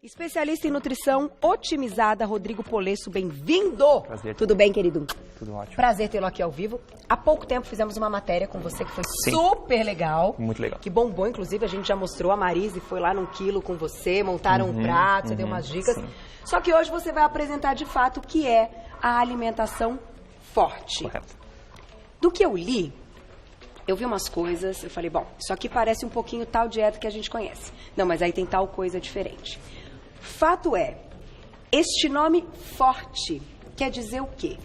Especialista em nutrição otimizada, Rodrigo Polesso, bem-vindo! Prazer. Tudo bem, querido? Tudo ótimo. Prazer tê-lo aqui ao vivo. Há pouco tempo fizemos uma matéria com você que foi super legal. Muito legal. Que bombou, inclusive, a gente já mostrou, a Marise foi lá num quilo com você, montaram um prato, você deu umas dicas. Sim. Só que hoje você vai apresentar de fato o que é a alimentação forte. Correto. Do que eu li, eu vi umas coisas, eu falei, bom, isso aqui parece um pouquinho tal dieta que a gente conhece. Não, mas aí tem tal coisa diferente. Fato é, este nome forte quer dizer o quê?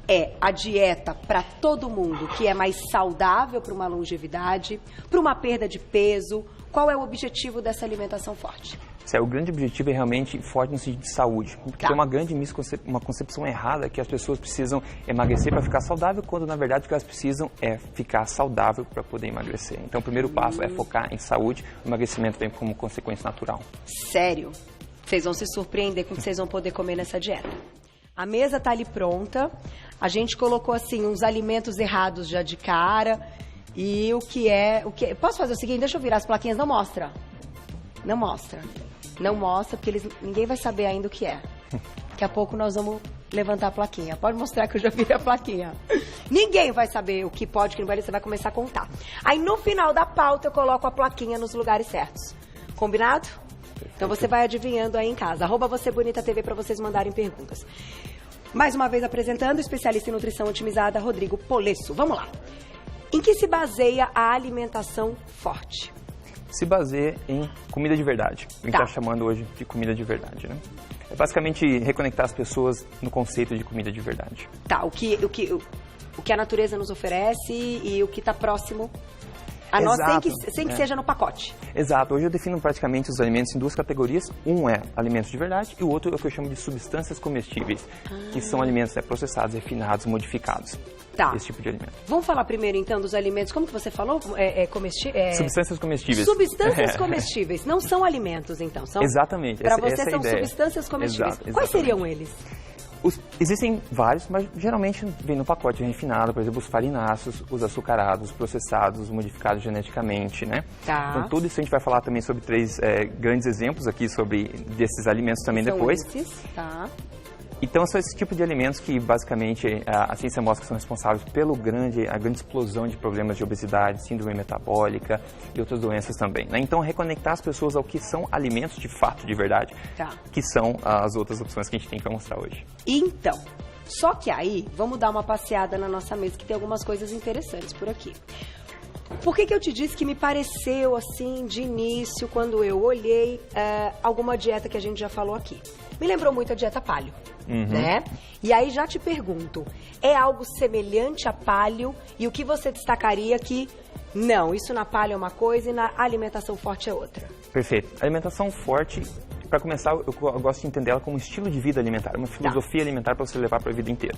É a dieta para todo mundo que é mais saudável para uma longevidade, para uma perda de peso. Qual é o objetivo dessa alimentação forte? O grande objetivo é realmente forte no sentido de saúde. Porque tem uma grande uma concepção errada que as pessoas precisam emagrecer para ficar saudável, quando na verdade o que elas precisam é ficar saudável para poder emagrecer. Então o primeiro passo é focar em saúde, o emagrecimento vem como consequência natural. Sério? Vocês vão se surpreender com o que vocês vão poder comer nessa dieta. A mesa tá ali pronta, a gente colocou assim uns alimentos errados já de cara e o que é... Posso fazer o seguinte? Deixa eu virar as plaquinhas, não mostra. Não mostra. Não mostra, porque ninguém vai saber ainda o que é. Daqui a pouco nós vamos levantar a plaquinha. Pode mostrar que eu já virei a plaquinha. Ninguém vai saber o que pode, o que não pode, você vai começar a contar. Aí no final da pauta eu coloco a plaquinha nos lugares certos. Combinado? Então você vai adivinhando aí em casa. @VocêBonitaTV para vocês mandarem perguntas. Mais uma vez apresentando o especialista em nutrição otimizada, Rodrigo Polesso. Vamos lá. Em que se baseia a alimentação forte? Se baseia em comida de verdade. A gente está chamando hoje de comida de verdade, né? É basicamente reconectar as pessoas no conceito de comida de verdade. Tá, o que a natureza nos oferece e o que está próximo a nós, sem que seja no pacote. Exato. Hoje eu defino praticamente os alimentos em duas categorias. Um é alimentos de verdade e o outro é o que eu chamo de substâncias comestíveis, que são alimentos processados, refinados, modificados. Tá. Esse tipo de alimento. Vamos falar primeiro, então, dos alimentos. Como que você falou? Substâncias comestíveis. Substâncias comestíveis. Não são alimentos, então. São... Exatamente. Para você essa são ideia. substâncias comestíveis. Exato, quais seriam eles? Existem vários, mas geralmente vem no pacote refinado, por exemplo, os farináceos, os açucarados, os processados, os modificados geneticamente, né? Tá. Então, tudo isso a gente vai falar também sobre três grandes exemplos aqui desses alimentos também depois. Tá. Então, são esse tipo de alimentos que, basicamente, a ciência mostra que são responsáveis pela grande explosão de problemas de obesidade, síndrome metabólica e outras doenças também, né? Então, reconectar as pessoas ao que são alimentos de fato, de verdade, que são as outras opções que a gente tem para mostrar hoje. Então, só que aí, vamos dar uma passeada na nossa mesa, que tem algumas coisas interessantes por aqui. Por que eu te disse que me pareceu, assim, de início, quando eu olhei alguma dieta que a gente já falou aqui? Me lembrou muito a dieta paleo, né? E aí já te pergunto, é algo semelhante a paleo? E o que você destacaria que, não, isso na paleo é uma coisa e na alimentação forte é outra? Perfeito. A alimentação forte, para começar, eu gosto de entender ela como um estilo de vida alimentar, uma filosofia alimentar para você levar para a vida inteira.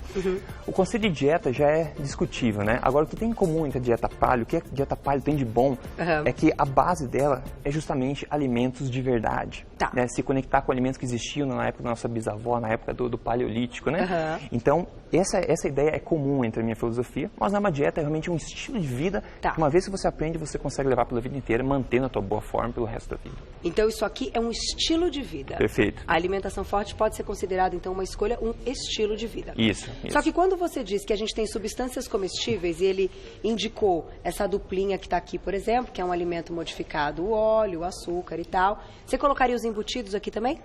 O conceito de dieta já é discutível, né? Agora, o que tem em comum entre a dieta paleo, o que a dieta paleo tem de bom, é que a base dela é justamente alimentos de verdade. Né? Se conectar com alimentos que existiam na época da nossa bisavó, na época do paleolítico, né? Então, essa ideia é comum entre a minha filosofia, mas uma dieta é realmente um estilo de vida que uma vez que você aprende, você consegue levar pela vida inteira, mantendo a tua boa forma pelo resto da vida. Então, isso aqui é um estilo de vida. Perfeito. A alimentação forte pode ser considerada, então, uma escolha, um estilo de vida. Isso. Só que quando você diz que a gente tem substâncias comestíveis, e ele indicou essa duplinha que está aqui, por exemplo, que é um alimento modificado, o óleo, o açúcar e tal, você colocaria os embutidos aqui também?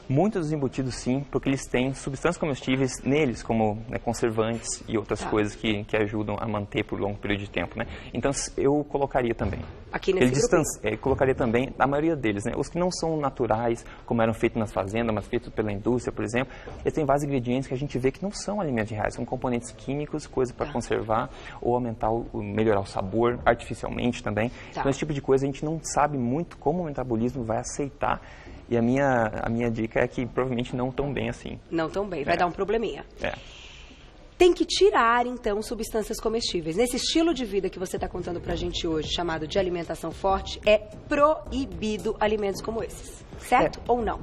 Muitos dos embutidos, sim, porque eles têm substâncias comestíveis neles, como conservantes e outras coisas que ajudam a manter por longo período de tempo, né? Então, eu colocaria também. Aqui nesse colocaria também, a maioria deles, né? Os que não são naturais, como eram feitos nas fazendas, mas feitos pela indústria, por exemplo, eles têm vários ingredientes que a gente vê que não são alimentos reais, são componentes químicos, coisas para conservar ou melhorar o sabor artificialmente também. Então, esse tipo de coisa a gente não sabe muito como o metabolismo vai aceitar. E a minha dica é que provavelmente não tão bem assim. Não tão bem, vai dar um probleminha. Tem que tirar, então, substâncias comestíveis. Nesse estilo de vida que você está contando pra gente hoje, chamado de alimentação forte, é proibido alimentos como esses, certo ou não?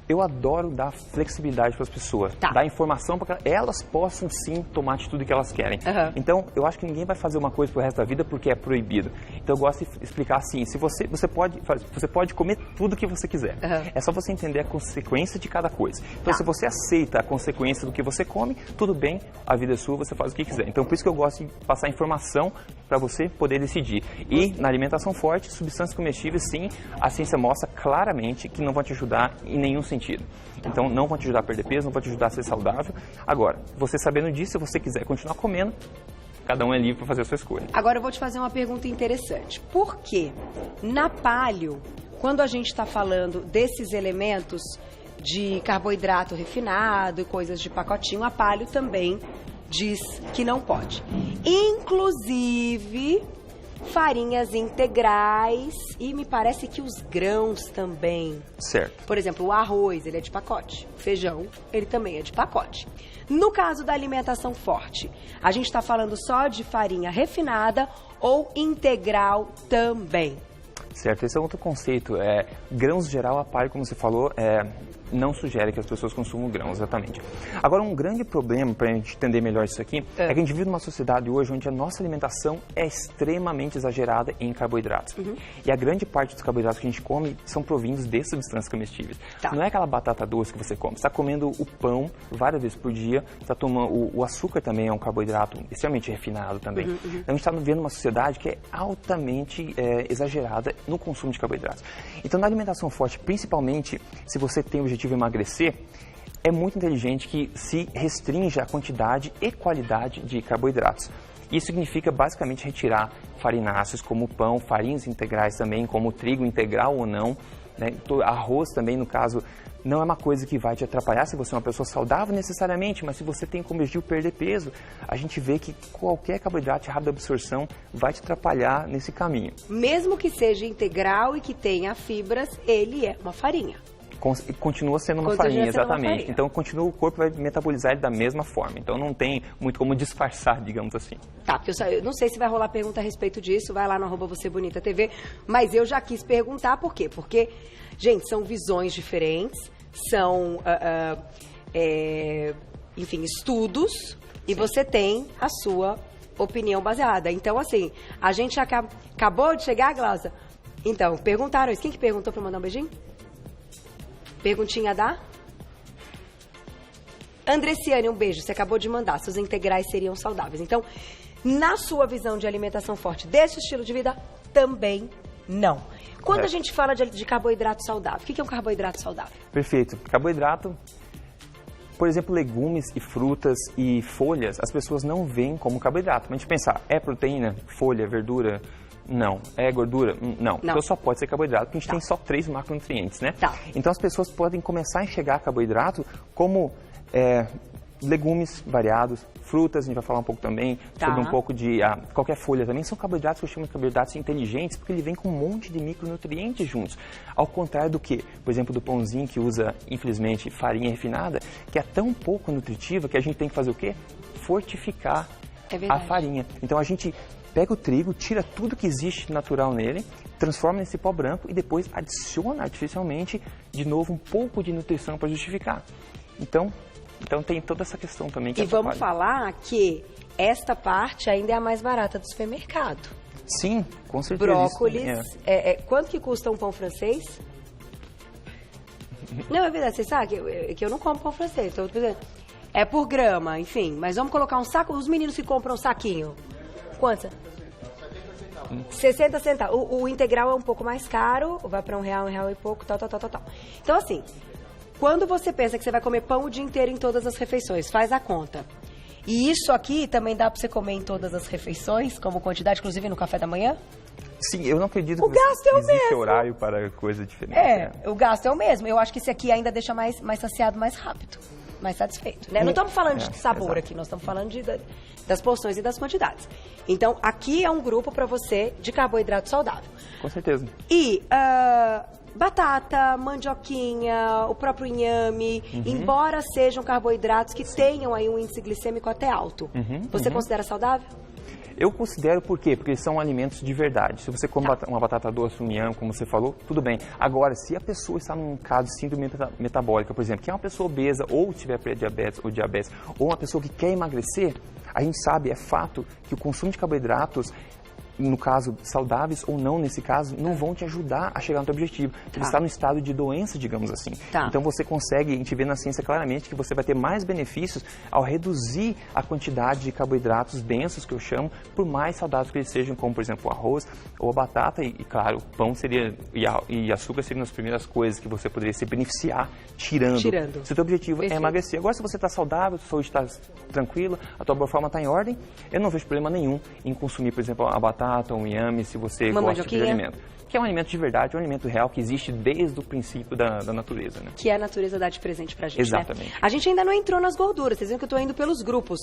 Eu adoro dar flexibilidade para as pessoas, dar informação para que elas possam sim tomar a atitude que elas querem. Então, eu acho que ninguém vai fazer uma coisa pro resto da vida porque é proibido. Então, eu gosto de explicar assim, se você pode comer tudo que você quiser. É só você entender a consequência de cada coisa. Então, se você aceita a consequência do que você come, tudo bem, a vida é sua, você faz o que quiser. Então, por isso que eu gosto de passar informação para você poder decidir. E na alimentação forte, substâncias comestíveis, sim, a ciência mostra claramente que não vão te ajudar em nenhum sentido. Então, não vão te ajudar a perder peso, não vão te ajudar a ser saudável. Agora, você sabendo disso, se você quiser continuar comendo, cada um é livre para fazer a sua escolha. Agora, eu vou te fazer uma pergunta interessante. Por que na paleo, quando a gente está falando desses elementos de carboidrato refinado e coisas de pacotinho, a paleo também diz que não pode. Inclusive farinhas integrais e me parece que os grãos também. Certo. Por exemplo, o arroz, ele é de pacote. O feijão, ele também é de pacote. No caso da alimentação forte, a gente está falando só de farinha refinada ou integral também? Certo, esse é outro conceito. Grãos geral, a paleo, como você falou, não sugere que as pessoas consumam grãos, exatamente. Agora, um grande problema, para a gente entender melhor isso aqui, é que a gente vive numa sociedade hoje onde a nossa alimentação é extremamente exagerada em carboidratos. E a grande parte dos carboidratos que a gente come são provindos de substâncias comestíveis. Não é aquela batata doce que você come. Você está comendo o pão várias vezes por dia, está tomando o açúcar também é um carboidrato extremamente refinado também. Então, a gente está vivendo uma sociedade que é altamente exagerada no consumo de carboidratos. Então, na alimentação forte, principalmente se você tem o objetivo de emagrecer, é muito inteligente que se restrinja a quantidade e qualidade de carboidratos. Isso significa basicamente retirar farináceos como o pão, farinhas integrais também, como o trigo integral ou não, né? Arroz também, no caso, não é uma coisa que vai te atrapalhar se você é uma pessoa saudável necessariamente, mas se você tem como objetivo perder peso, a gente vê que qualquer carboidrato de rápida absorção vai te atrapalhar nesse caminho. Mesmo que seja integral e que tenha fibras, ele é uma farinha. Continua sendo uma farinha, exatamente. Então, o corpo vai metabolizar ele da mesma forma. Então, não tem muito como disfarçar, digamos assim. Tá, porque eu não sei se vai rolar pergunta a respeito disso, vai lá no @VocêBonitaTV, mas eu já quis perguntar por quê? Porque, gente, são visões diferentes, são, enfim, estudos, e você tem a sua opinião baseada. Então, assim, a gente acabou de chegar, Glaucia? Então, perguntaram isso. Quem que perguntou para mandar um beijinho? Perguntinha da Andressiane, um beijo. Você acabou de mandar. Seus integrais seriam saudáveis. Então, na sua visão de alimentação forte, desse estilo de vida, também não. Quando a gente fala de carboidrato saudável, o que é um carboidrato saudável? Perfeito. Carboidrato, por exemplo, legumes e frutas e folhas, as pessoas não veem como carboidrato. Mas a gente pensar, é proteína, folha, verdura? Não. É gordura? Não. Então só pode ser carboidrato, porque a gente tem só 3 macronutrientes, né? Então as pessoas podem começar a enxergar carboidrato como legumes variados, frutas, a gente vai falar um pouco também sobre um pouco de qualquer folha também. São carboidratos que eu chamo de carboidratos inteligentes, porque ele vem com um monte de micronutrientes juntos. Ao contrário do que, por exemplo, do pãozinho que usa, infelizmente, farinha refinada, que é tão pouco nutritiva que a gente tem que fazer o quê? Fortificar a farinha. Então a gente pega o trigo, tira tudo que existe natural nele, transforma nesse pó branco e depois adiciona artificialmente, de novo, um pouco de nutrição para justificar. Então tem toda essa questão também que atrapalha. Vamos falar que esta parte ainda é a mais barata do supermercado. Sim, com certeza. Brócolis. Quanto que custa um pão francês? Não, é verdade, você sabe que eu não como pão francês. Então, é por grama, enfim. Mas vamos colocar um saco. Os meninos que compram um saquinho. Quanto? 60 centavos. O integral é um pouco mais caro, vai para R$1 e pouco, tal. Então, assim, quando você pensa que você vai comer pão o dia inteiro em todas as refeições, faz a conta. E isso aqui também dá para você comer em todas as refeições, como quantidade, inclusive no café da manhã? Sim, eu não acredito que existe horário para coisa diferente. O gasto é o mesmo. Eu acho que esse aqui ainda deixa mais saciado mais rápido, mais satisfeito, né? Não estamos falando de sabor aqui, nós estamos falando das porções e das quantidades. Então, aqui é um grupo para você de carboidrato saudável. Com certeza. E batata, mandioquinha, o próprio inhame, embora sejam carboidratos que tenham aí um índice glicêmico até alto, você considera saudável? Eu considero por quê? Porque são alimentos de verdade. Se você come uma batata doce, um inhame, como você falou, tudo bem. Agora, se a pessoa está num caso de síndrome metabólica, por exemplo, que é uma pessoa obesa ou tiver pré-diabetes ou diabetes, ou uma pessoa que quer emagrecer, a gente sabe, é fato, que o consumo de carboidratos, no caso, saudáveis ou não, nesse caso, não vão te ajudar a chegar no teu objetivo. Você está no estado de doença, digamos assim. Então, você consegue, a gente vê na ciência claramente que você vai ter mais benefícios ao reduzir a quantidade de carboidratos densos, que eu chamo, por mais saudáveis que eles sejam, como, por exemplo, o arroz ou a batata. E claro, o pão seria, e açúcar seriam as primeiras coisas que você poderia se beneficiar tirando. Se o teu objetivo é emagrecer. Agora, se você está saudável, sua saúde está tranquila, a tua boa forma está em ordem, eu não vejo problema nenhum em consumir, por exemplo, a batata, um inhame, se você gosta de alimento. Que é um alimento de verdade, é um alimento real que existe desde o princípio da natureza, né? Que a natureza dá de presente pra gente, Exatamente. Né? A gente ainda não entrou nas gorduras, vocês viram que eu tô indo pelos grupos,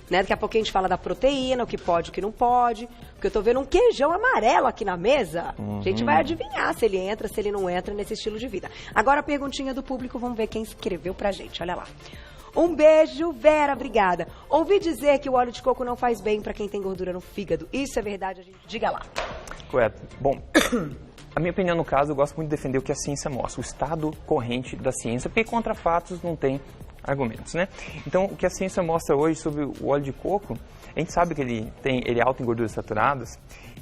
né? Daqui a pouco a gente fala da proteína, o que pode, o que não pode, porque eu tô vendo um queijão amarelo aqui na mesa. A gente vai adivinhar se ele entra, se ele não entra nesse estilo de vida. Agora a perguntinha do público, vamos ver quem escreveu pra gente, olha lá. Um beijo, Vera, obrigada. Ouvi dizer que o óleo de coco não faz bem para quem tem gordura no fígado. Isso é verdade? A gente diga lá. Correto. Bom, a minha opinião no caso, eu gosto muito de defender o que a ciência mostra, o estado corrente da ciência, porque contra fatos não tem argumentos, né? Então, o que a ciência mostra hoje sobre o óleo de coco, a gente sabe que ele é alto em gorduras saturadas,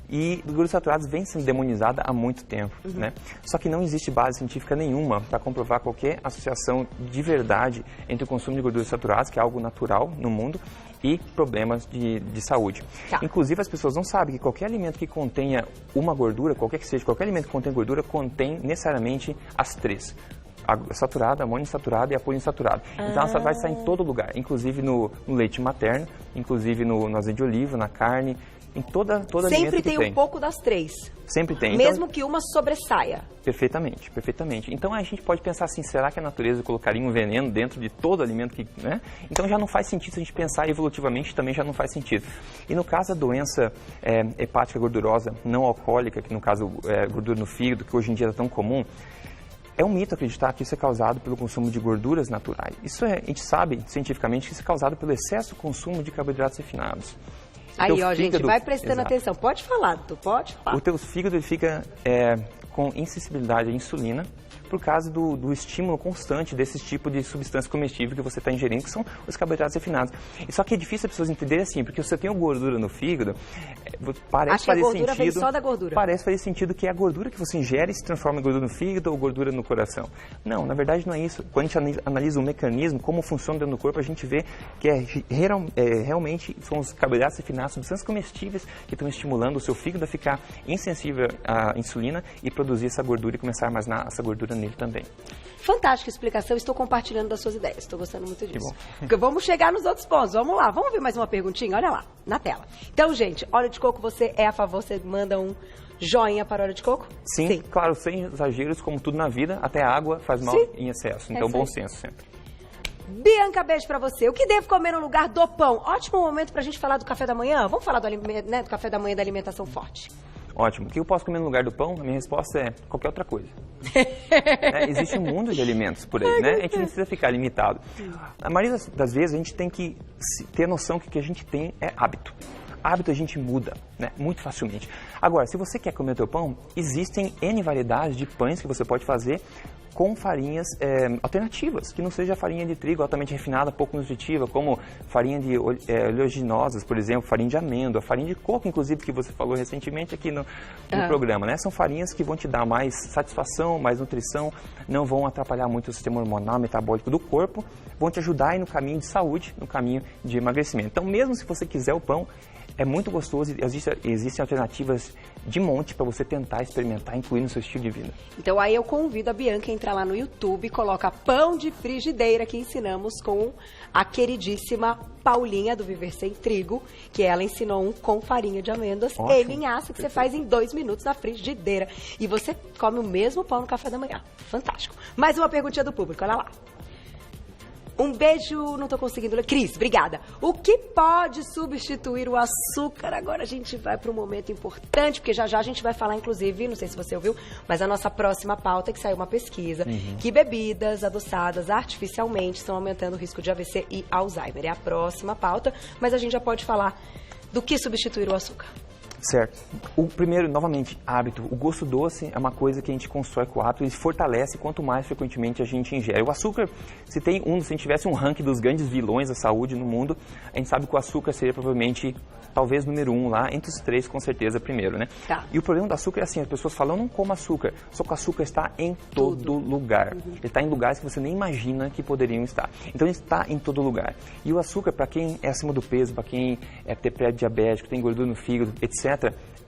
e gorduras saturadas vem sendo demonizada há muito tempo, né? Só que não existe base científica nenhuma para comprovar qualquer associação de verdade entre o consumo de gorduras saturadas, que é algo natural no mundo, e problemas de saúde. Inclusive, as pessoas não sabem que qualquer alimento que contenha uma gordura, qualquer que seja, qualquer alimento que contém gordura, contém necessariamente as três. A saturada, a monoinsaturada e a poliinsaturada. Então, ela vai estar em todo lugar, inclusive no leite materno, inclusive no azeite de oliva, na carne, em toda sempre tem um pouco das três. Sempre tem. Mesmo que uma sobressaia. Perfeitamente, perfeitamente. Então a gente pode pensar assim, será que a natureza colocaria um veneno dentro de todo alimento que, né? Então já não faz sentido se a gente pensar evolutivamente, também já não faz sentido. E no caso da doença hepática gordurosa não alcoólica, que no caso é gordura no fígado, que hoje em dia é tão comum, é um mito acreditar que isso é causado pelo consumo de gorduras naturais. A gente sabe cientificamente que isso é causado pelo excesso de consumo de carboidratos refinados. Aí, ó, gente, vai prestando atenção. Pode falar, tu pode falar. O teu fígado ele fica com insensibilidade à insulina por causa do estímulo constante desse tipo de substância comestível que você está ingerindo, que são os carboidratos refinados. E só que é difícil as pessoas entenderem assim, porque se eu tenho gordura no fígado, parece fazer sentido... a gordura vem só da gordura. Parece fazer sentido que é a gordura que você ingere se transforma em gordura no fígado ou gordura no coração. Não, na verdade não é isso. Quando a gente analisa o mecanismo, como funciona dentro do corpo, a gente vê que realmente são os carboidratos refinados, substâncias comestíveis que estão estimulando o seu fígado a ficar insensível à insulina e produzir essa gordura e começar a armazenar essa gordura nele também. Fantástica explicação, estou compartilhando das suas ideias, estou gostando muito disso. Vamos chegar nos outros pontos, vamos lá, vamos ver mais uma perguntinha, olha lá, na tela. Então, gente, óleo de coco, você é a favor, você manda um joinha para óleo de coco? Sim, claro, sem exageros, como tudo na vida, até a água faz mal em excesso, então bom senso sempre. Bianca, beijo pra você. O que devo comer no lugar do pão? Ótimo momento pra gente falar do café da manhã. Vamos falar do café da manhã da alimentação forte. Ótimo. O que eu posso comer no lugar do pão? A minha resposta é qualquer outra coisa. Existe um mundo de alimentos por aí, né? A gente não precisa ficar limitado. A maioria das vezes a gente tem que ter noção que o que a gente tem é hábito. Hábito a gente muda, né? Muito facilmente. Agora, se você quer comer o teu pão, existem N variedades de pães que você pode fazer com farinhas alternativas, que não seja farinha de trigo altamente refinada, pouco nutritiva, como farinha de oleaginosas, por exemplo, farinha de amêndoa, farinha de coco, inclusive, que você falou recentemente aqui no programa, né? São farinhas que vão te dar mais satisfação, mais nutrição, não vão atrapalhar muito o sistema hormonal, metabólico do corpo, vão te ajudar aí no caminho de saúde, no caminho de emagrecimento. Então, mesmo se você quiser o pão, é muito gostoso e existem alternativas de monte para você tentar experimentar, incluir no seu estilo de vida. Então aí eu convido a Bianca a entrar lá no YouTube, coloca pão de frigideira que ensinamos com a queridíssima Paulinha do Viver Sem Trigo, que ela ensinou um com farinha de amêndoas e linhaça, que você faz em 2 minutos na frigideira. E você come o mesmo pão no café da manhã. Fantástico. Mais uma perguntinha do público, olha lá. Um beijo, não tô conseguindo ler. Cris, obrigada. O que pode substituir o açúcar? Agora a gente vai para um momento importante, porque já já a gente vai falar, inclusive, não sei se você ouviu, mas a nossa próxima pauta é que saiu uma pesquisa que bebidas adoçadas artificialmente estão aumentando o risco de AVC e Alzheimer. É a próxima pauta, mas a gente já pode falar do que substituir o açúcar? Certo. O primeiro, novamente, hábito. O gosto doce é uma coisa que a gente constrói com o hábito, ele se fortalece quanto mais frequentemente a gente ingere. O açúcar, se a gente tivesse um ranking dos grandes vilões da saúde no mundo, a gente sabe que o açúcar seria provavelmente, talvez, número 1 lá, entre os 3, com certeza, primeiro, né? Tá. E o problema do açúcar é assim, as pessoas falam, eu não como açúcar, só que o açúcar está em todo lugar. Ele está em lugares que você nem imagina que poderiam estar. Então, ele está em todo lugar. E o açúcar, para quem é acima do peso, para quem é pré-diabético, tem gordura no fígado, etc.,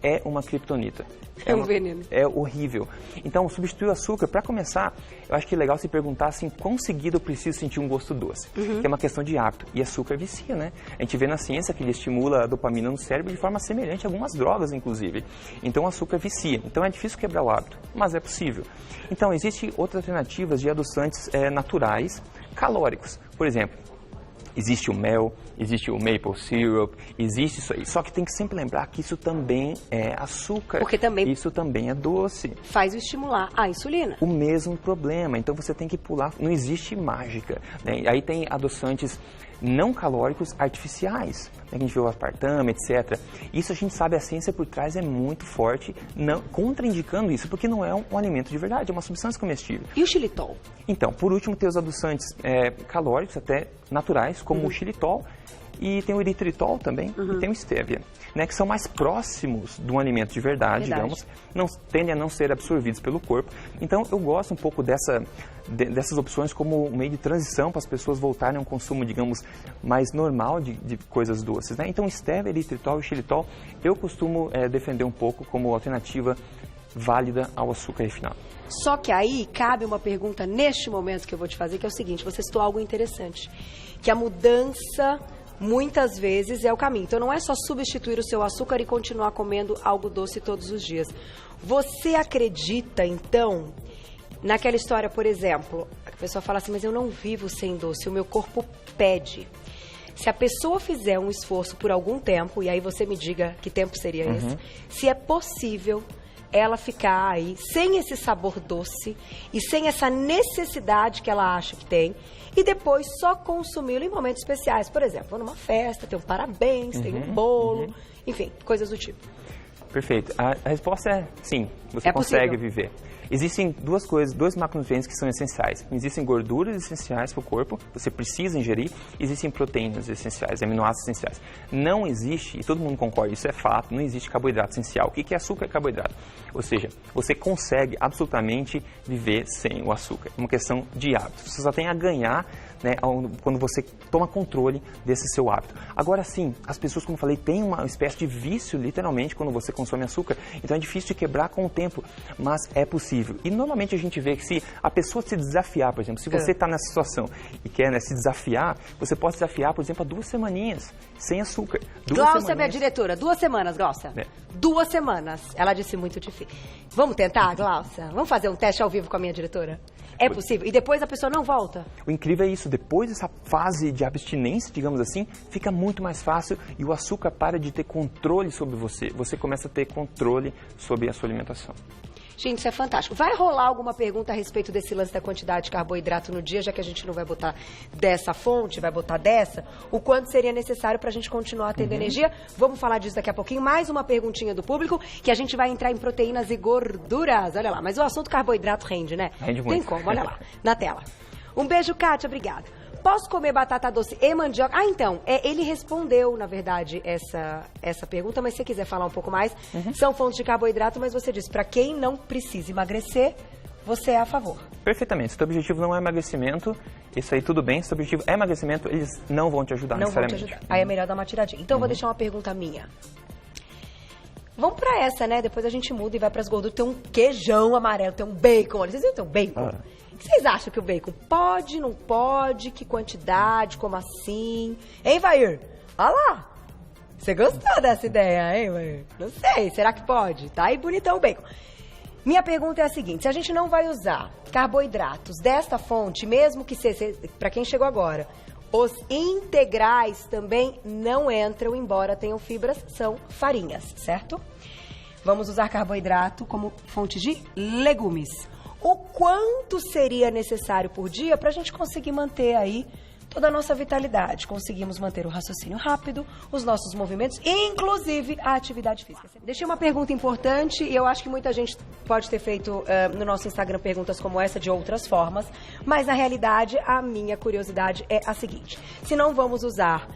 é uma criptonita. É um veneno. É horrível. Então, substituir o açúcar, para começar, eu acho que é legal se perguntar assim, quão seguido eu preciso sentir um gosto doce. Que é uma questão de hábito. E açúcar vicia, né? A gente vê na ciência que ele estimula a dopamina no cérebro de forma semelhante a algumas drogas, inclusive. Então, o açúcar vicia. Então, é difícil quebrar o hábito, mas é possível. Então, existem outras alternativas de adoçantes naturais, calóricos. Por exemplo, existe o mel, existe o maple syrup, existe isso aí. Só que tem que sempre lembrar que isso também é açúcar. Porque também isso também é doce. Faz estimular a insulina. O mesmo problema. Então você tem que pular. Não existe mágica, né? Aí tem adoçantes não calóricos artificiais, né? Que a gente vê o aspartame, etc. Isso a gente sabe, a ciência por trás é muito forte, não, contraindicando isso, porque não é um alimento de verdade, é uma substância comestível. E o xilitol? Então, por último, tem os adoçantes calóricos, até naturais, como o xilitol, e tem o eritritol também, e tem o stevia, né, que são mais próximos de um alimento de verdade, digamos, tendem a não ser absorvidos pelo corpo. Então, eu gosto um pouco dessas opções como um meio de transição para as pessoas voltarem a um consumo, digamos, mais normal de coisas doces, né? Então, stevia, eritritol e xilitol, eu costumo defender um pouco como alternativa válida ao açúcar refinado. Só que aí cabe uma pergunta neste momento que eu vou te fazer, que é o seguinte, você citou algo interessante, que a mudança muitas vezes é o caminho. Então, não é só substituir o seu açúcar e continuar comendo algo doce todos os dias. Você acredita, então, naquela história, por exemplo, a pessoa fala assim, mas eu não vivo sem doce, o meu corpo pede. Se a pessoa fizer um esforço por algum tempo, e aí você me diga que tempo seria esse, se é possível ela ficar aí sem esse sabor doce e sem essa necessidade que ela acha que tem, e depois só consumi-lo em momentos especiais. Por exemplo, vou numa festa, tem um parabéns, tem um bolo, enfim, coisas do tipo. Perfeito. A resposta é sim, você consegue viver. Existem duas coisas, dois macronutrientes que são essenciais. Existem gorduras essenciais para o corpo, você precisa ingerir. Existem proteínas essenciais, aminoácidos essenciais. Não existe, e todo mundo concorda, isso é fato, não existe carboidrato essencial. O que é açúcar e carboidrato? Ou seja, você consegue absolutamente viver sem o açúcar. É uma questão de hábito. Você só tem a ganhar, né, quando você toma controle desse seu hábito. Agora sim, as pessoas, como eu falei, têm uma espécie de vício, literalmente, quando você consome açúcar. Então é difícil de quebrar com o tempo, mas é possível. E normalmente a gente vê que se a pessoa se desafiar, por exemplo, se você está nessa situação e quer, né, se desafiar, você pode desafiar, por exemplo, a 2 semaninhas sem açúcar. Glaucia é minha diretora. 2 semanas, Glaucia. 2 semanas. Ela disse muito difícil. Vamos tentar, Glaucia? Vamos fazer um teste ao vivo com a minha diretora? É possível? E depois a pessoa não volta? O incrível é isso. Depois dessa fase de abstinência, digamos assim, fica muito mais fácil e o açúcar para de ter controle sobre você. Você começa a ter controle sobre a sua alimentação. Gente, isso é fantástico. Vai rolar alguma pergunta a respeito desse lance da quantidade de carboidrato no dia, já que a gente não vai botar dessa fonte, vai botar dessa? O quanto seria necessário para a gente continuar tendo energia? Vamos falar disso daqui a pouquinho. Mais uma perguntinha do público, que a gente vai entrar em proteínas e gorduras. Olha lá, mas o assunto carboidrato rende, né? Rende muito. Tem como, olha lá, na tela. Um beijo, Kátia, obrigada. Posso comer batata doce e mandioca? Ah, então, ele respondeu, na verdade, essa pergunta, mas se você quiser falar um pouco mais, são fontes de carboidrato, mas você disse, para quem não precisa emagrecer, você é a favor. Perfeitamente. Se o teu objetivo não é emagrecimento, isso aí tudo bem. Se o objetivo é emagrecimento, eles não vão te ajudar necessariamente. Não vão te ajudar. Aí é melhor dar uma tiradinha. Então, eu vou deixar uma pergunta minha. Vamos pra essa, né? Depois a gente muda e vai pras gorduras. Tem um queijão amarelo, tem um bacon. Olha, vocês viram? Tem um bacon. O que vocês acham que o bacon pode, não pode? Que quantidade? Como assim? Hein, Vair? Olha lá. Você gostou dessa ideia, hein, Vair? Não sei. Será que pode? Tá aí bonitão o bacon. Minha pergunta é a seguinte. Se a gente não vai usar carboidratos desta fonte, mesmo que seja, pra quem chegou agora, os integrais também não entram, embora tenham fibras, são farinhas, certo? Vamos usar carboidrato como fonte de legumes. O quanto seria necessário por dia para a gente conseguir manter aí toda a nossa vitalidade. Conseguimos manter o raciocínio rápido, os nossos movimentos, inclusive a atividade física. Deixei uma pergunta importante e eu acho que muita gente pode ter feito no nosso Instagram perguntas como essa de outras formas, mas na realidade a minha curiosidade é a seguinte: se não vamos usar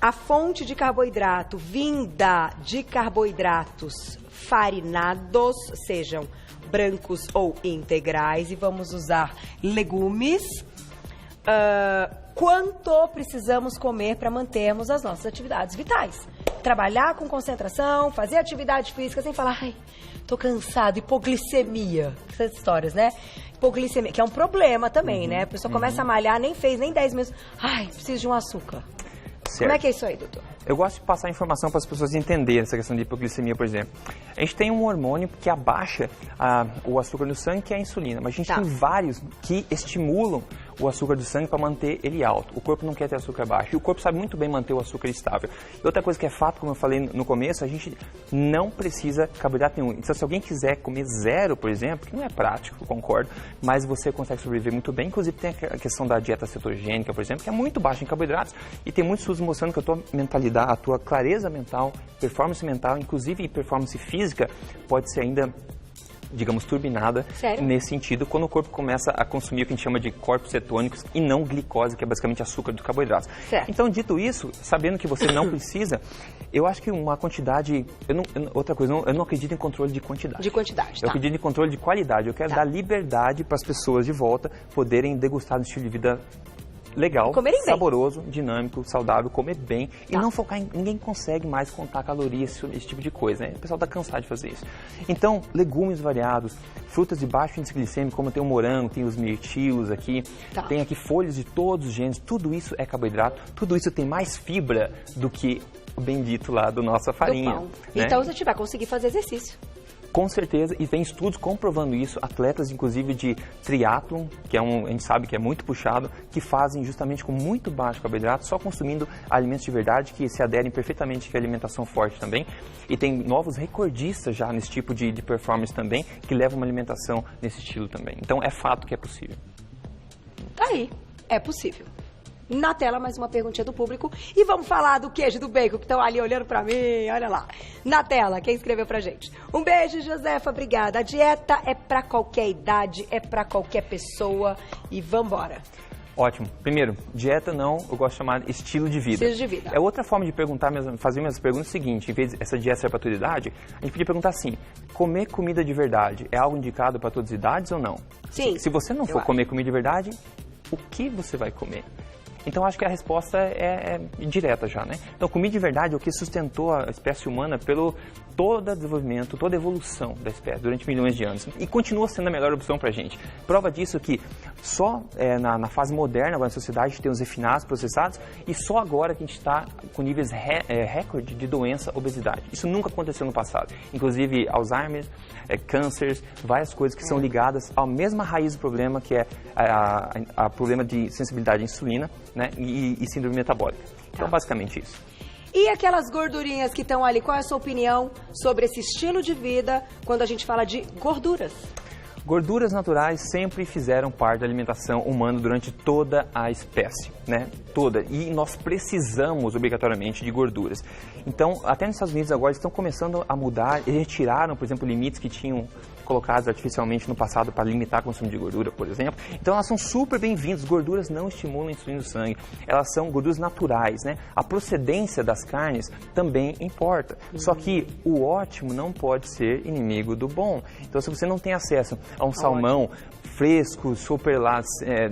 a fonte de carboidrato vinda de carboidratos farinados, sejam brancos ou integrais, e vamos usar legumes, quanto precisamos comer para mantermos as nossas atividades vitais? Trabalhar com concentração, fazer atividade física sem falar, ai, tô cansado, hipoglicemia, essas histórias, né? Hipoglicemia, que é um problema também, né? A pessoa começa a malhar, nem fez nem 10 minutos, ai, preciso de um açúcar. Certo. Como é que é isso aí, doutor? Eu gosto de passar informação para as pessoas entenderem essa questão de hipoglicemia, por exemplo. A gente tem um hormônio que abaixa o açúcar no sangue, que é a insulina, mas a gente tem vários que estimulam o açúcar do sangue para manter ele alto. O corpo não quer ter açúcar baixo e o corpo sabe muito bem manter o açúcar estável. E outra coisa que é fato, como eu falei no começo, a gente não precisa carboidrato nenhum. Então, se alguém quiser comer zero, por exemplo, que não é prático, eu concordo, mas você consegue sobreviver muito bem. Inclusive, tem a questão da dieta cetogênica, por exemplo, que é muito baixa em carboidratos e tem muitos estudos mostrando que a tua mentalidade, a tua clareza mental, performance mental, inclusive performance física, pode ser ainda, digamos, turbinada. Sério? Nesse sentido, quando o corpo começa a consumir o que a gente chama de corpos cetônicos e não glicose, que é basicamente açúcar dos carboidratos. Certo. Então, dito isso, sabendo que você não precisa, eu acho que uma quantidade... outra coisa, eu não acredito em controle de quantidade. De quantidade, Eu acredito em controle de qualidade. Eu quero dar liberdade para as pessoas de volta poderem degustar um estilo de vida legal, saboroso, dinâmico, saudável, comer bem e não focar em... Ninguém consegue mais contar calorias, esse tipo de coisa, né? O pessoal está cansado de fazer isso. Então, legumes variados, frutas de baixo índice glicêmico, como tem o morango, tem os mirtilos aqui, tem aqui folhas de todos os gêneros, tudo isso é carboidrato, tudo isso tem mais fibra do que o bendito lá do nossa farinha. Do pão. Né? Então, você vai conseguir fazer exercício. Com certeza, e tem estudos comprovando isso, atletas inclusive de triatlon, que a gente sabe que é muito puxado, que fazem justamente com muito baixo carboidrato, só consumindo alimentos de verdade, que se aderem perfeitamente à alimentação forte também. E tem novos recordistas já nesse tipo de performance também, que levam uma alimentação nesse estilo também. Então é fato que é possível. Tá aí, é possível. Na tela, mais uma perguntinha do público. E vamos falar do queijo e do bacon, que estão ali olhando pra mim, olha lá. Na tela, quem escreveu pra gente. Um beijo, Josefa, obrigada. A dieta é pra qualquer idade, é pra qualquer pessoa. E vambora. Ótimo. Primeiro, dieta não, eu gosto de chamar de estilo de vida. Estilo de vida. É outra forma de perguntar, fazer minhas perguntas seguinte, em vez de essa dieta ser para toda idade, a gente podia perguntar assim, comer comida de verdade é algo indicado para todas as idades ou não? Sim. Se você não for comer comida de verdade, o que você vai comer? Então, acho que a resposta é direta já, né? Então, comida de verdade é o que sustentou a espécie humana pelo todo o desenvolvimento, toda a evolução da espécie durante milhões de anos. E continua sendo a melhor opção pra gente. Prova disso é que só na fase moderna, agora na sociedade, a gente tem os refinados, processados, e só agora que a gente está com níveis recorde de doença, obesidade. Isso nunca aconteceu no passado. Inclusive, Alzheimer, cânceres, várias coisas que são ligadas à mesma raiz do problema, que é a problema de sensibilidade à insulina, né, e síndrome metabólica. Então, basicamente isso. E aquelas gordurinhas que estão ali, qual é a sua opinião sobre esse estilo de vida quando a gente fala de gorduras? Gorduras naturais sempre fizeram parte da alimentação humana durante toda a espécie, né? Toda. E nós precisamos, obrigatoriamente, de gorduras. Então, até nos Estados Unidos agora estão começando a mudar, eles retiraram, por exemplo, limites que tinham colocados artificialmente no passado para limitar o consumo de gordura, por exemplo. Então, elas são super bem-vindas. Gorduras não estimulam a insulina no sangue. Elas são gorduras naturais, né? A procedência das carnes também importa. Só que o ótimo não pode ser inimigo do bom. Então, se você não tem acesso a um salmão fresco, super lá,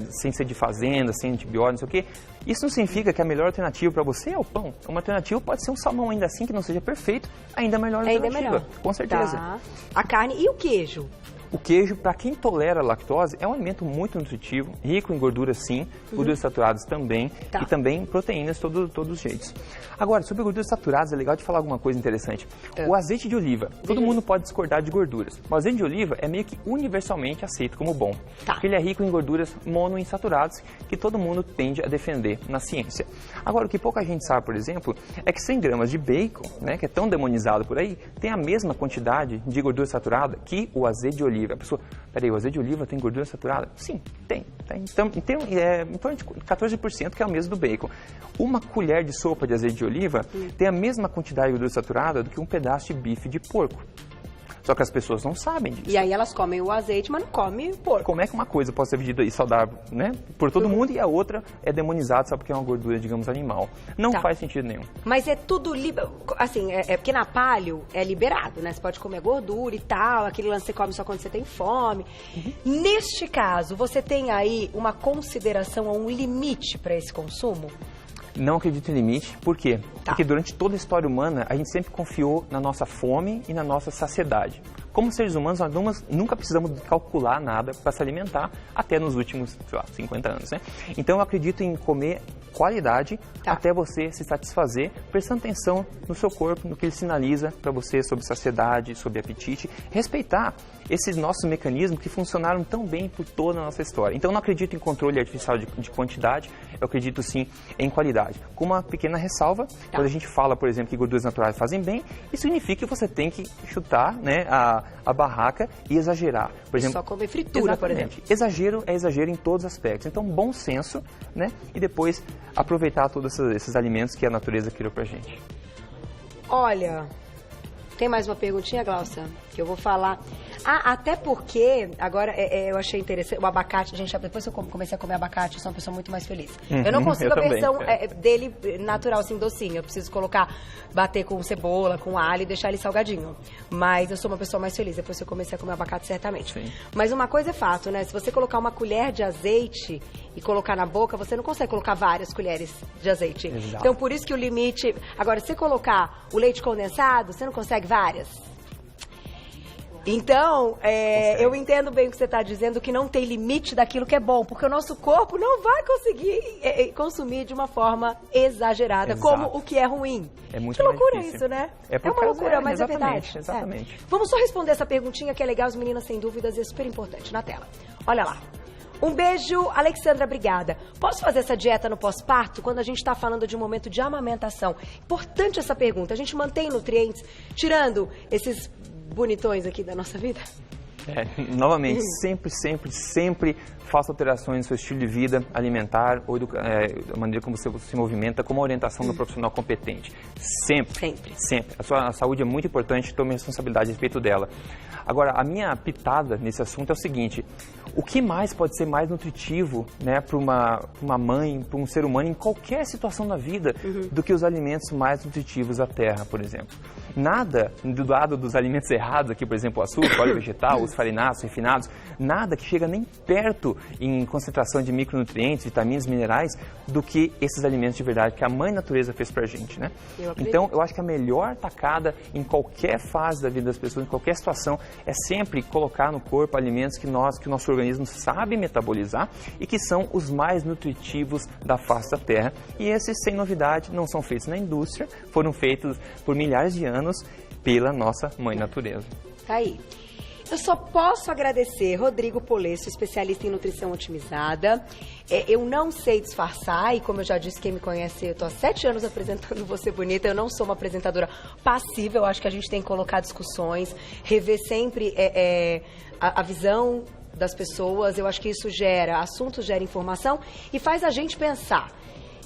sem ser de fazenda, sem antibiótico, não sei o quê, isso não significa que a melhor alternativa para você é o pão. Uma alternativa pode ser um salmão ainda assim, que não seja perfeito, ainda melhor alternativa. Melhor. Com certeza. Tá. A carne e o queijo? O queijo, para quem tolera a lactose, é um alimento muito nutritivo, rico em gorduras sim, gorduras saturadas também, e também proteínas de todos os jeitos. Agora, sobre gorduras saturadas, é legal de falar alguma coisa interessante. O azeite de oliva, todo mundo pode discordar de gorduras. O azeite de oliva é meio que universalmente aceito como bom, porque ele é rico em gorduras monoinsaturadas, que todo mundo tende a defender na ciência. Agora, o que pouca gente sabe, por exemplo, é que 100 gramas de bacon, né, que é tão demonizado por aí, tem a mesma quantidade de gordura saturada que o azeite de oliva oliva. A pessoa, peraí, o azeite de oliva tem gordura saturada? Sim, tem. Então, em torno de 14%, que é o mesmo do bacon. Uma colher de sopa de azeite de oliva tem a mesma quantidade de gordura saturada do que um pedaço de bife de porco. Só que as pessoas não sabem disso. E aí elas comem o azeite, mas não comem o porco. Como é que uma coisa pode ser vendida e saudável, né, por todo mundo, e a outra é demonizada só porque é uma gordura, digamos, animal? Não faz sentido nenhum. Mas é tudo assim, porque na paleo é liberado, né? Você pode comer gordura e tal, aquele lance você come só quando você tem fome. Neste caso, você tem aí uma consideração, um limite para esse consumo? Não acredito em limite. Por quê? Porque durante toda a história humana, a gente sempre confiou na nossa fome e na nossa saciedade. Como seres humanos, nós nunca precisamos calcular nada para se alimentar, até nos últimos, sei lá, 50 anos, né? Então, eu acredito em comer qualidade até você se satisfazer, prestando atenção no seu corpo, no que ele sinaliza para você sobre saciedade, sobre apetite, respeitar esses nossos mecanismos que funcionaram tão bem por toda a nossa história. Então, eu não acredito em controle artificial de quantidade, eu acredito sim em qualidade. Com uma pequena ressalva, quando a gente fala, por exemplo, que gorduras naturais fazem bem, isso significa que você tem que chutar, né, a barraca e exagerar. Por exemplo, só comer fritura, por exemplo. Exagero é exagero em todos os aspectos. Então, bom senso, né, e depois aproveitar todos esses alimentos que a natureza criou pra gente. Olha, tem mais uma perguntinha, Glaucia, que eu vou falar. Até porque, agora, eu achei interessante, o abacate, gente, depois que eu comecei a comer abacate, eu sou uma pessoa muito mais feliz. Eu não consigo a versão dele natural, assim, docinho. Eu preciso bater com cebola, com alho e deixar ele salgadinho. Mas eu sou uma pessoa mais feliz depois que eu comecei a comer abacate, certamente. Sim. Mas uma coisa é fato, né? Se você colocar uma colher de azeite e colocar na boca, você não consegue colocar várias colheres de azeite. Exato. Então, por isso que o limite... Agora, se você colocar o leite condensado, você não consegue várias. Então, eu entendo bem o que você está dizendo, que não tem limite daquilo que é bom, porque o nosso corpo não vai conseguir consumir de uma forma exagerada, como o que é ruim. É muito que loucura difícil. Isso, né? É uma loucura, mas é verdade. Exatamente. Vamos só responder essa perguntinha que é legal, as meninas sem dúvidas, e é super importante na tela. Olha lá. Um beijo, Alexandra, obrigada. Posso fazer essa dieta no pós-parto quando a gente está falando de um momento de amamentação? Importante essa pergunta. A gente mantém nutrientes, tirando esses bonitões aqui da nossa vida? Novamente, sempre faça alterações no seu estilo de vida alimentar ou da maneira como você se movimenta, com uma orientação do profissional competente. Sempre. A sua saúde é muito importante, tome responsabilidade a respeito dela. Agora, a minha pitada nesse assunto é o seguinte: o que mais pode ser mais nutritivo, né, para uma mãe, para um ser humano em qualquer situação da vida, do que os alimentos mais nutritivos da terra, por exemplo? Nada do lado dos alimentos errados aqui, por exemplo, o açúcar, óleo vegetal, os farinados, refinados, nada que chega nem perto em concentração de micronutrientes, vitaminas, minerais, do que esses alimentos de verdade que a mãe natureza fez pra gente, né? Então, eu acho que a melhor tacada em qualquer fase da vida das pessoas, em qualquer situação, é sempre colocar no corpo alimentos que o nosso organismo sabe metabolizar e que são os mais nutritivos da face da Terra. E esses, sem novidade, não são feitos na indústria, foram feitos por milhares de anos pela nossa mãe natureza. Tá aí. Eu só posso agradecer Rodrigo Polesso, especialista em nutrição otimizada. Eu não sei disfarçar e, como eu já disse, quem me conhece, eu estou há 7 anos apresentando Você Bonita. Eu não sou uma apresentadora passiva, eu acho que a gente tem que colocar discussões, rever sempre a visão das pessoas. Eu acho que isso assuntos gera informação e faz a gente pensar.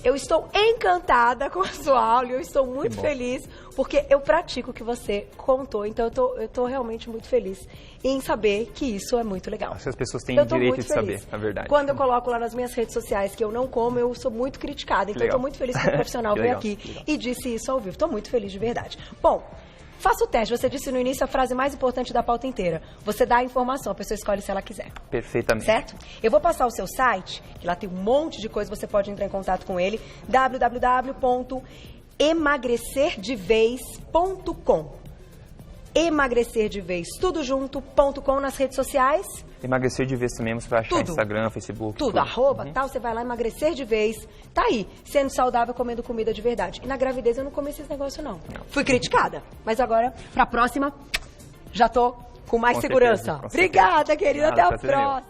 Eu estou encantada com a sua aula, eu estou muito feliz, porque eu pratico o que você contou, então eu tô realmente muito feliz em saber que isso é muito legal. As pessoas têm direito de saber, na verdade. Quando eu coloco lá nas minhas redes sociais que eu não como, eu sou muito criticada, então eu estou muito feliz que o profissional veio aqui e disse isso ao vivo. Estou muito feliz de verdade. Bom, faça o teste. Você disse no início a frase mais importante da pauta inteira. Você dá a informação, a pessoa escolhe se ela quiser. Perfeitamente. Certo? Eu vou passar o seu site, que lá tem um monte de coisa, você pode entrar em contato com ele, www.emagrecerdevez.com. Emagrecerdevez, tudo junto.com, nas redes sociais. Emagrecer de vez também, você vai achar Instagram, Facebook. Tudo. Arroba, tal, você vai lá, emagrecer de vez. Tá aí, sendo saudável, comendo comida de verdade. E na gravidez eu não comi esses negócios, não. Fui criticada. Mas agora, pra próxima, já tô com mais segurança. Obrigada, querida. Até a próxima.